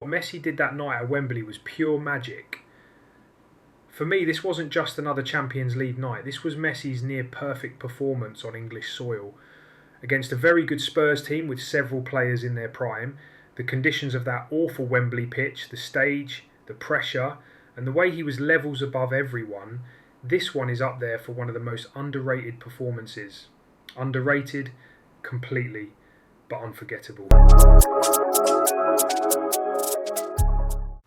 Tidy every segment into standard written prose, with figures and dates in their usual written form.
What Messi did that night at Wembley was pure magic. For me, this wasn't just another Champions League night. This was Messi's near perfect performance on English soil. Against a very good Spurs team with several players in their prime, the conditions of that awful Wembley pitch, the stage, the pressure, and the way he was levels above everyone, this one is up there for one of the most underrated performances. Underrated completely, but unforgettable.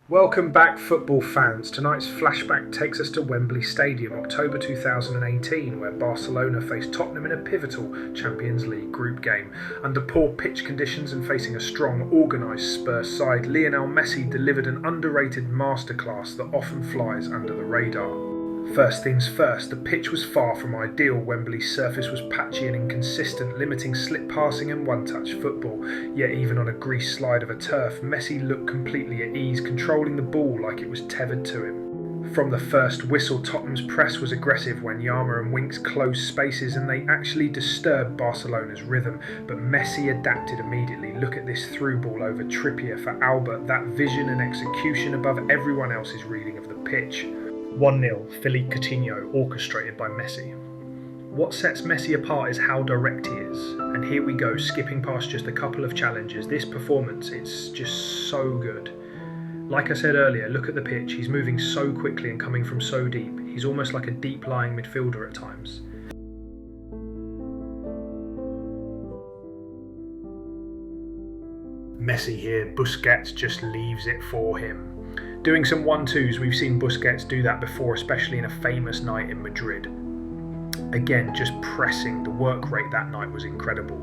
Welcome back, football fans. Tonight's flashback takes us to Wembley Stadium, October 2018, where Barcelona faced Tottenham in a pivotal Champions League group game. Under poor pitch conditions and facing a strong, organised Spurs side, Lionel Messi delivered an underrated masterclass that often flies under the radar. First things first, the pitch was far from ideal. Wembley's surface was patchy and inconsistent, limiting slip passing and one-touch football. Yet even on a greased slide of a turf, Messi looked completely at ease, controlling the ball like it was tethered to him. From the first whistle, Tottenham's press was aggressive. Wanyama and Winks closed spaces and they actually disturbed Barcelona's rhythm, but Messi adapted immediately. Look at this through ball over Trippier for Albert, that vision and execution above everyone else's reading of the pitch. 1-0, Philippe Coutinho, orchestrated by Messi. What sets Messi apart is how direct he is, and here we go, skipping past just a couple of challenges. This performance, it's just so good. Like I said earlier, look at the pitch, he's moving so quickly and coming from so deep. He's almost like a deep-lying midfielder at times. Messi here, Busquets just leaves it for him. Doing some 1-2s, we've seen Busquets do that before, especially in a famous night in Madrid. Again, just pressing, the work rate that night was incredible.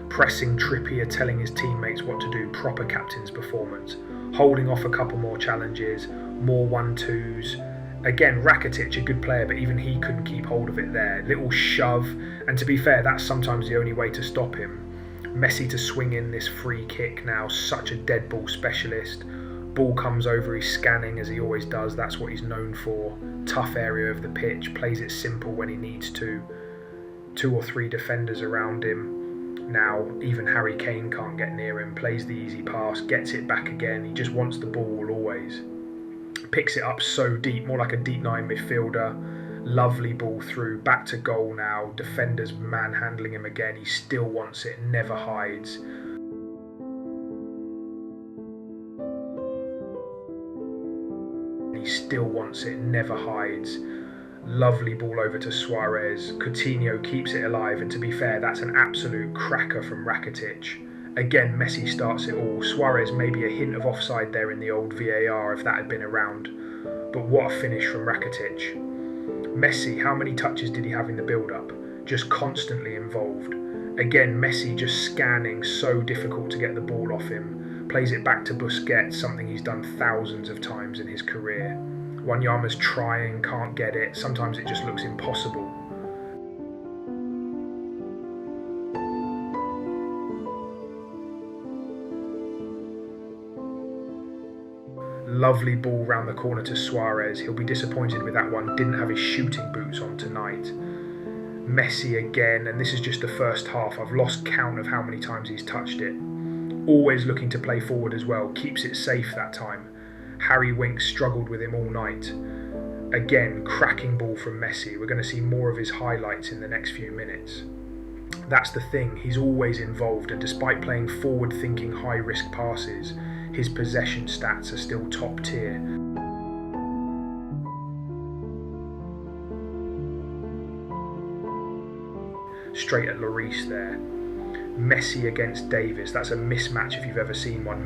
Pressing Trippier, telling his teammates what to do, proper captain's performance. Holding off a couple more challenges, more 1-2s. Again, Rakitic, a good player, but even he couldn't keep hold of it there. Little shove, and to be fair, that's sometimes the only way to stop him. Messi to swing in this free kick now, such a dead ball specialist. Ball comes over, he's scanning as he always does, that's what he's known for. Tough area of the pitch, plays it simple when he needs to. 2 or 3 defenders around him. Now even Harry Kane can't get near him, plays the easy pass, gets it back again, he just wants the ball always. Picks it up so deep, more like a deep 9 midfielder. Lovely ball through, back to goal now, defenders manhandling him again, he still wants it, never hides. He still wants it, never hides. Lovely ball over to Suarez. Coutinho keeps it alive, and to be fair, that's an absolute cracker from Rakitic. Again, Messi starts it all. Suarez maybe a hint of offside there in the old VAR if that had been around. But what a finish from Rakitic. Messi, how many touches did he have in the build-up? Just constantly involved. Again, Messi just scanning, so difficult to get the ball off him. Plays it back to Busquets, something he's done thousands of times in his career. Wanyama's trying, can't get it. Sometimes it just looks impossible. Lovely ball round the corner to Suarez. He'll be disappointed with that one. Didn't have his shooting boots on tonight. Messi again, and this is just the first half. I've lost count of how many times he's touched it. Always looking to play forward as well, keeps it safe that time. Harry Winks struggled with him all night. Again, cracking ball from Messi. We're going to see more of his highlights in the next few minutes. That's the thing, he's always involved, and despite playing forward-thinking high-risk passes, his possession stats are still top tier. Straight at Lloris there. Messi against Davis, that's a mismatch if you've ever seen one.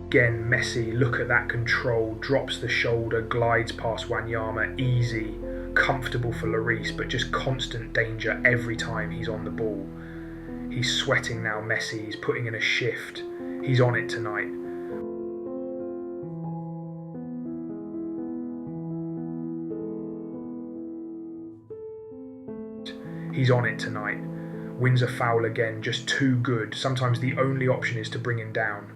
Again, Messi, look at that control, drops the shoulder, glides past Wanyama, easy, comfortable for Lloris, but just constant danger every time he's on the ball. He's sweating now, Messi, he's putting in a shift, he's on it tonight. He's on it tonight. Wins a foul again, just too good. Sometimes the only option is to bring him down.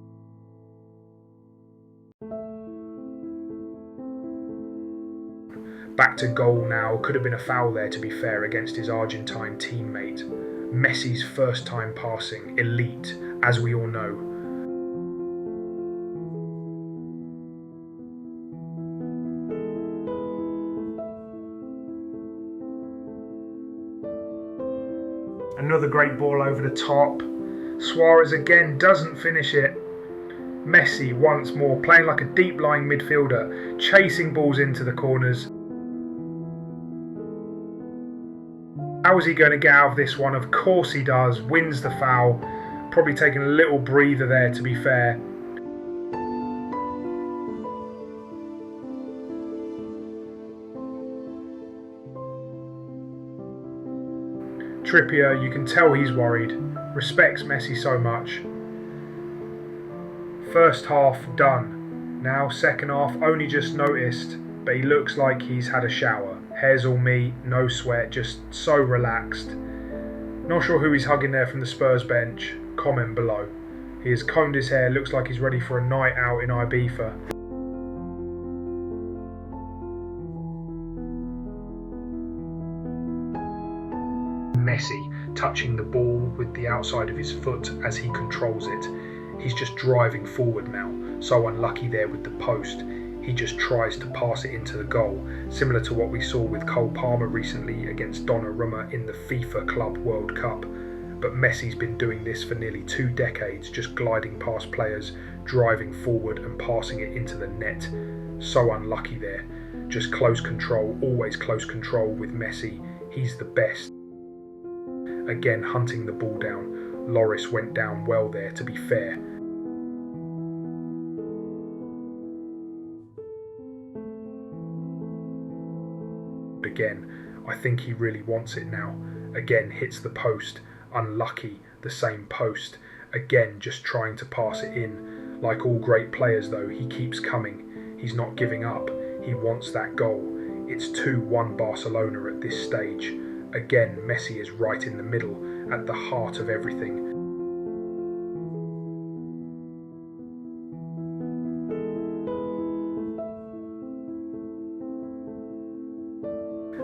Back to goal now. Could have been a foul there, to be fair, against his Argentine teammate. Messi's first time passing, elite, as we all know. Another great ball over the top. Suarez again doesn't finish it. Messi once more playing like a deep lying midfielder, chasing balls into the corners. How is he going to get out of this one? Of course he does. Wins the foul. Probably taking a little breather there, to be fair. Trippier, you can tell he's worried. Respects Messi so much. First half done. Now second half only just noticed, but he looks like he's had a shower. Hair's all meat, no sweat, just so relaxed. Not sure who he's hugging there from the Spurs bench. Comment below. He has combed his hair, looks like he's ready for a night out in Ibiza. Messi touching the ball with the outside of his foot as he controls it. He's just driving forward now, so unlucky there with the post. He just tries to pass it into the goal, similar to what we saw with Cole Palmer recently against Donnarumma in the FIFA Club World Cup. But Messi's been doing this for nearly 2 decades, just gliding past players, driving forward and passing it into the net. So unlucky there. Just close control, always close control with Messi. He's the best. Again hunting the ball down. Lloris went down well there, to be fair. Again, I think he really wants it now. Again hits the post. Unlucky, the same post. Again just trying to pass it in. Like all great players though, he keeps coming. He's not giving up. He wants that goal. It's 2-1 Barcelona at this stage. Again, Messi is right in the middle, at the heart of everything.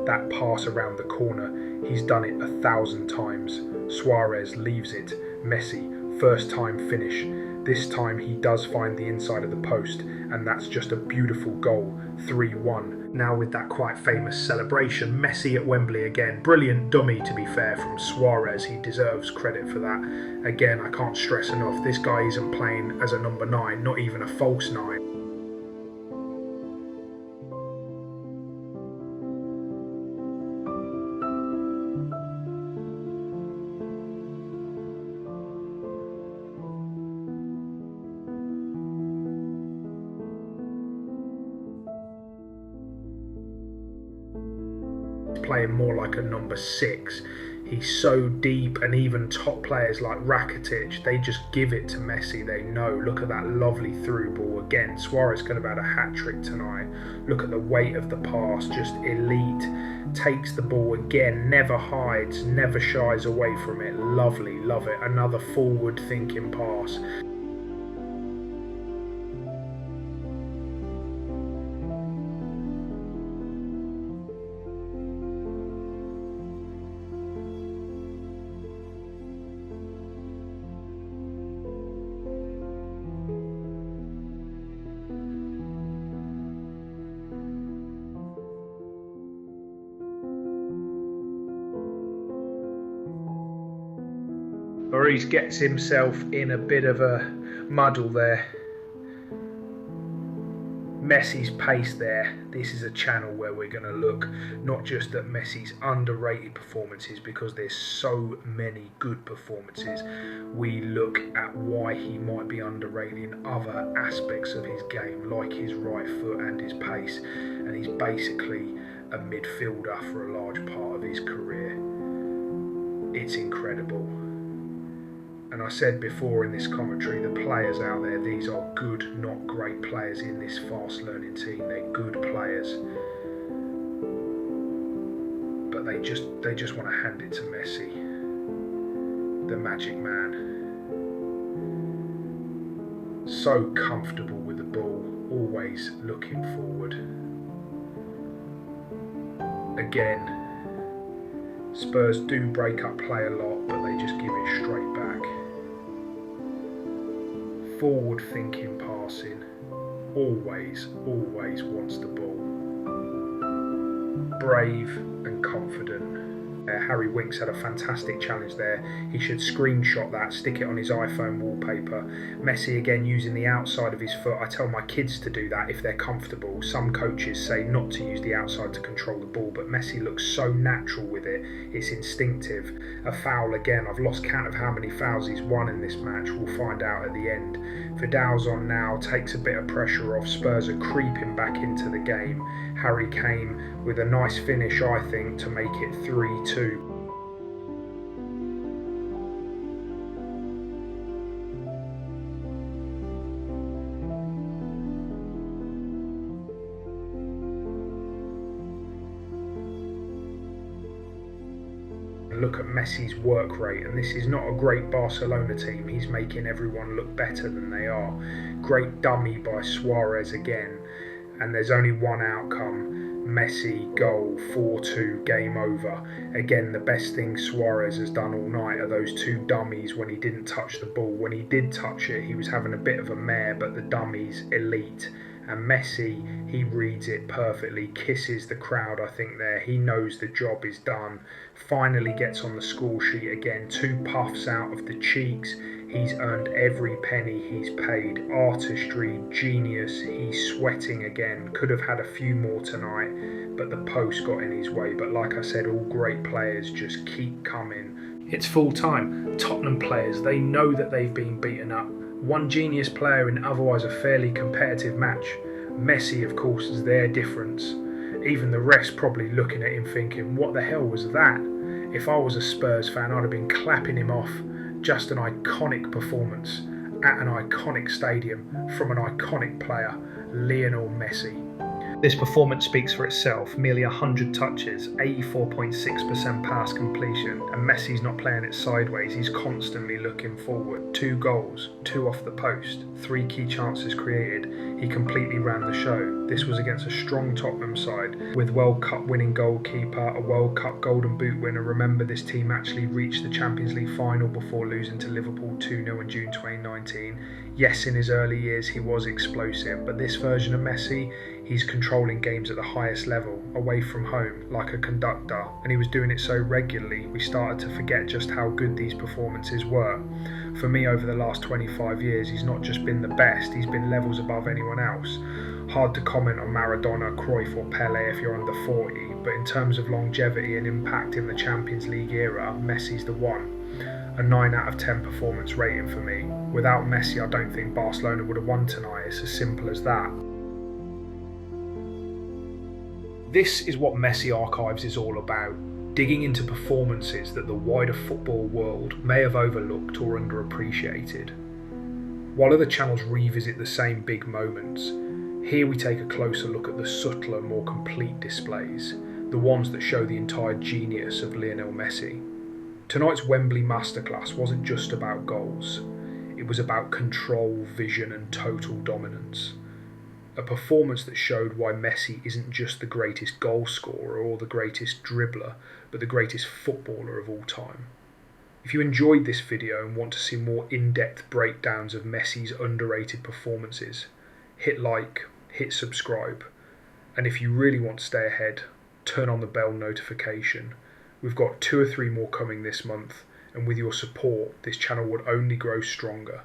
That pass around the corner, he's done it 1,000 times. Suarez leaves it. Messi, first time finish. This time he does find the inside of the post, and that's just a beautiful goal. 3-1. Now with that quite famous celebration, Messi at Wembley again. Brilliant dummy, to be fair, from Suarez. He deserves credit for that. Again, I can't stress enough, this guy isn't playing as a number 9, not even a false 9. Playing more like a number 6. He's so deep, and even top players like Rakitic, they just give it to Messi. They know. Look at that lovely through ball. Again, Suarez could have had a hat-trick tonight. Look at the weight of the pass, just elite. Takes the ball again, never hides, never shies away from it. Lovely, love it. Another forward-thinking pass. Lloris gets himself in a bit of a muddle there. Messi's pace there. This is a channel where we're going to look not just at Messi's underrated performances, because there's so many good performances. We look at why he might be underrated in other aspects of his game, like his right foot and his pace. And he's basically a midfielder for a large part of his career. It's incredible. And I said before in this commentary, the players out there, these are good, not great players in this fast learning team. They're good players. But they just want to hand it to Messi, the magic man. So comfortable with the ball, always looking forward. Again, Spurs do break up play a lot, but they just give it straight back. Forward thinking passing, always wants the ball. Brave and confident. Harry Winks had a fantastic challenge there. He should screenshot that, stick it on his iPhone wallpaper. Messi again using the outside of his foot. I tell my kids to do that if they're comfortable. Some coaches say not to use the outside to control the ball, but Messi looks so natural with it. It's instinctive. A foul again. I've lost count of how many fouls he's won in this match. We'll find out at the end. Vidal's on now, takes a bit of pressure off. Spurs are creeping back into the game. Harry came with a nice finish, I think, to make it 3-2. Look at Messi's work rate, and this is not a great Barcelona team. He's making everyone look better than they are. Great dummy by Suarez again, and there's only one outcome. Messi, goal, 4-2, game over. Again, the best thing Suarez has done all night are those two dummies when he didn't touch the ball. When he did touch it, he was having a bit of a mare, but the dummies, elite. And Messi, he reads it perfectly, kisses the crowd, I think there. He knows the job is done. Finally gets on the score sheet again. 2 puffs out of the cheeks. He's earned every penny he's paid. Artistry, genius. He's sweating again. Could have had a few more tonight, but the post got in his way. But like I said, all great players just keep coming. It's full time. Tottenham players, they know that they've been beaten up. One genius player in otherwise a fairly competitive match. Messi, of course, is their difference. Even the rest probably looking at him thinking, what the hell was that? If I was a Spurs fan, I'd have been clapping him off. Just an iconic performance at an iconic stadium from an iconic player, Lionel Messi. This performance speaks for itself. Merely 100 touches, 84.6% pass completion, and Messi's not playing it sideways. He's constantly looking forward. 2 goals, 2 off the post, 3 key chances created. He completely ran the show. This was against a strong Tottenham side with World Cup winning goalkeeper, a World Cup Golden Boot winner. Remember, this team actually reached the Champions League final before losing to Liverpool 2-0 in June 2019. Yes, in his early years he was explosive, but this version of Messi, he's controlling games at the highest level, away from home, like a conductor, and he was doing it so regularly we started to forget just how good these performances were. For me, over the last 25 years, he's not just been the best, he's been levels above anyone else. Hard to comment on Maradona, Cruyff or Pelé if you're under 40, but in terms of longevity and impact in the Champions League era, Messi's the one. A 9 out of 10 performance rating for me. Without Messi, I don't think Barcelona would have won tonight. It's as simple as that. This is what Messi Archives is all about, digging into performances that the wider football world may have overlooked or underappreciated. While other channels revisit the same big moments, here we take a closer look at the subtler, more complete displays, the ones that show the entire genius of Lionel Messi. Tonight's Wembley masterclass wasn't just about goals, it was about control, vision and total dominance. A performance that showed why Messi isn't just the greatest goal scorer or the greatest dribbler, but the greatest footballer of all time. If you enjoyed this video and want to see more in-depth breakdowns of Messi's underrated performances, hit like, hit subscribe, and if you really want to stay ahead, turn on the bell notification. We've got 2 or 3 more coming this month, and with your support, this channel would only grow stronger.